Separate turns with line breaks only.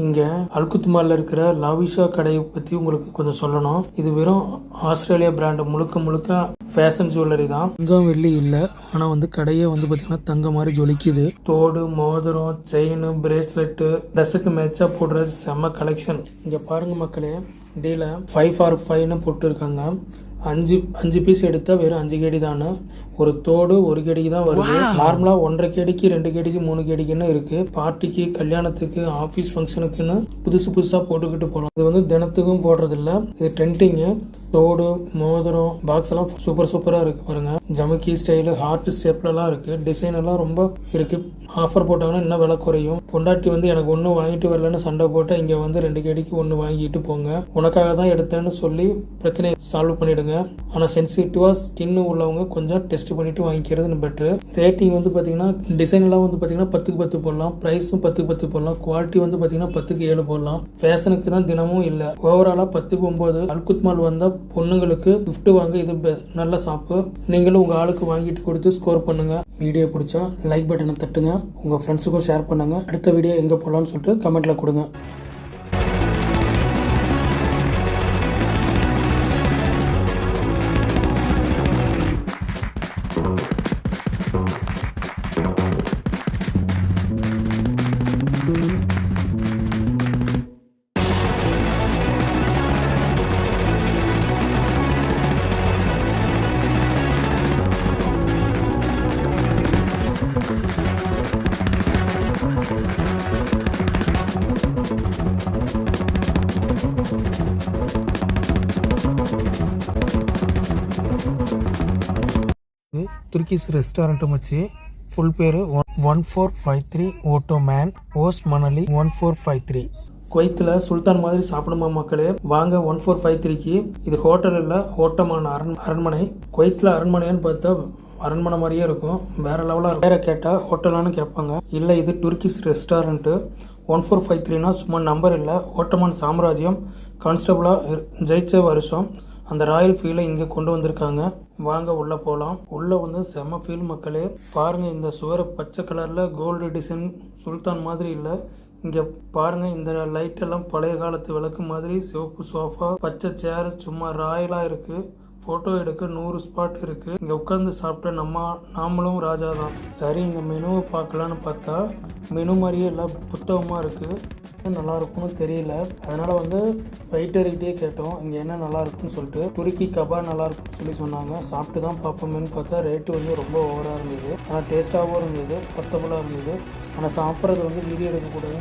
இங்கே அல்குத்மாலில் இருக்கிற லாவிஷா கடையை பற்றி உங்களுக்கு கொஞ்சம் சொல்லணும். இது வெறும் ஆஸ்திரேலியா பிராண்டு, முழுக்க ஃபேஷன் ஜுவல்லரி தான். தங்கம் வெள்ளி இல்லை, ஆனால் வந்து கடையே வந்து பார்த்தீங்கன்னா தங்க மாதிரி ஜொலிக்குது. தோடு, மோதிரம், செயின், பிரேஸ்லெட்டு, ட்ரெஸ்ஸுக்கு மேட்சாக போடுற செம்ம கலெக்ஷன். இங்கே பாருங்க மக்களே, டீல 5 for 5ன்னு போட்டுருக்காங்க. அஞ்சு பீஸ் எடுத்தால் வெறும் 5 கேடி தானே. ஒரு தோடு 1 கேடிக்கு தான் வருது. நார்மலாக 1.5 கேடிக்கு 2 கேடிக்கு 3 கேடிக்குன்னு இருக்கு. பார்ட்டிக்கு, கல்யாணத்துக்கு, ஆஃபீஸ் ஃபங்க்ஷனுக்குன்னு புதுசாக போட்டுக்கிட்டு போகலாம். இது வந்து தினத்துக்கும் போடுறதில்ல, இது ட்ரெண்டிங்கு. தோடு, மோதிரம், பாக்ஸ் எல்லாம் சூப்பராக இருக்கு பாருங்க. ஜமுக்கி ஸ்டைலு, ஹார்ட் ஷேப்லலாம் இருக்கு. டிசைன் எல்லாம் ரொம்ப இருக்கு. ஆஃபர் போட்டாங்கன்னா இன்னும் விலை குறையும். பொண்டாட்டி வந்து எனக்கு ஒன்று வாங்கிட்டு வரலன்னு சண்டை போட்டால் இங்கே வந்து 2 கேடிக்கு 1 வாங்கிட்டு போங்க, உனக்காக தான் எடுத்தேன்னு சொல்லி பிரச்சனையை சால்வ் பண்ணிடுங்க. ஆனால் சென்சிட்டிவாக ஸ்கின் உள்ளவங்க கொஞ்சம் டெஸ்ட் பண்ணிட்டு வாங்கிக்கிறது பெட்ரு. ரேட்டிங் வந்து பார்த்தீங்கன்னா டிசைன் எல்லாம் வந்து பார்த்தீங்கன்னா 10க்கு 10 போடலாம். ப்ரைஸும் 10க்கு 10 போடலாம். குவாலிட்டி வந்து பார்த்தீங்கன்னா 10க்கு 7 போடலாம். ஃபேஷனுக்கு தான் தினமும் இல்லை. ஓவராலாக 10க்கு 9. அல்குத்மால் வந்தால் பொண்ணுங்களுக்கு கிஃப்ட் வாங்க இது நல்ல ஷாப்பு. நீங்களும் உங்கள் ஆளுக்கு வாங்கிட்டு கொடுத்து ஸ்கோர் பண்ணுங்க. வீடியோ பிடிச்சா லைக் பட்டனை தட்டுங்க, உங்கள் ஃப்ரெண்ட்ஸுக்கும் ஷேர் பண்ணுங்க. அடுத்த வீடியோ எங்கே போடலாம்னு சொல்லிட்டு கமெண்ட்ல கொடுங்க. துர்க்கிஷ் ரெஸ்டாரண்ட் வச்சு ஃபுல் பேரு 1453 ஓட்டோமேன் ஓஸ் மணலி 1453. குவைத்தில் சுல்தான் மாதிரி சாப்பிடுமா மக்களே, வாங்க 1453க்கு. இது ஹோட்டல் இல்லை, ஓட்டமான அரண்மனை. குவைத்தில் அரண்மனைன்னு பார்த்தா அரண்மனை மாதிரியே இருக்கும், வேற லெவலாக. வேற கேட்டால் ஹோட்டலான்னு கேட்பாங்க. இல்லை, இது துர்க்கிஷ் ரெஸ்டாரண்ட்டு. 1453னா சும்மா நம்பர் இல்லை, ஓட்டமான் சாம்ராஜ்யம் கான்ஸ்டபிளாக ஜெயிச்ச வருஷம். அந்த ராயல் ஃபீலை இங்கே கொண்டு வந்திருக்காங்க. வாங்க உள்ளே போகலாம். உள்ளே வந்து செம்ம ஃபீல் மக்களே. பாருங்கள், இந்த சுவரை பச்சை கலரில் கோல்டு டிசைன், சுல்தான் மாதிரி இல்லை. இங்கே பாருங்கள், இந்த லைட் எல்லாம் பழைய காலத்து விளக்கு மாதிரி. சிவப்பு சோஃபா, பச்சை சேர், சும்மா ராயலாக இருக்குது. ஃபோட்டோ எடுக்க 100 ஸ்பாட் இருக்குது. இங்கே உட்காந்து சாப்பிட்ட நாமளும் ராஜா தான். சரி, இந்த மெனுவை பார்க்கலான்னு பார்த்தா மெனு மாதிரியே எல்லாம் புத்தகமாக இருக்குது. நல்லா இருக்கும்னு தெரியல, அதனால் வந்து வெயிட்டர்கிட்டே கேட்டோம் இங்கே என்ன நல்லா இருக்குன்னு சொல்லிட்டு. துருக்கி கபாப் நல்லா இருக்குன்னு சொல்லி சொன்னாங்க. சாப்பிட்டு தான் பார்ப்போமேன்னு பார்த்தா ரேட்டு வந்து ரொம்ப ஓவராக இருந்தது. ஆனால் டேஸ்ட்டாகவும் இருந்தது, பத்தபுளாக இருந்தது. ஆனால் சாப்பிட்றது வந்து வீடியோ எடுக்கக்கூடாது.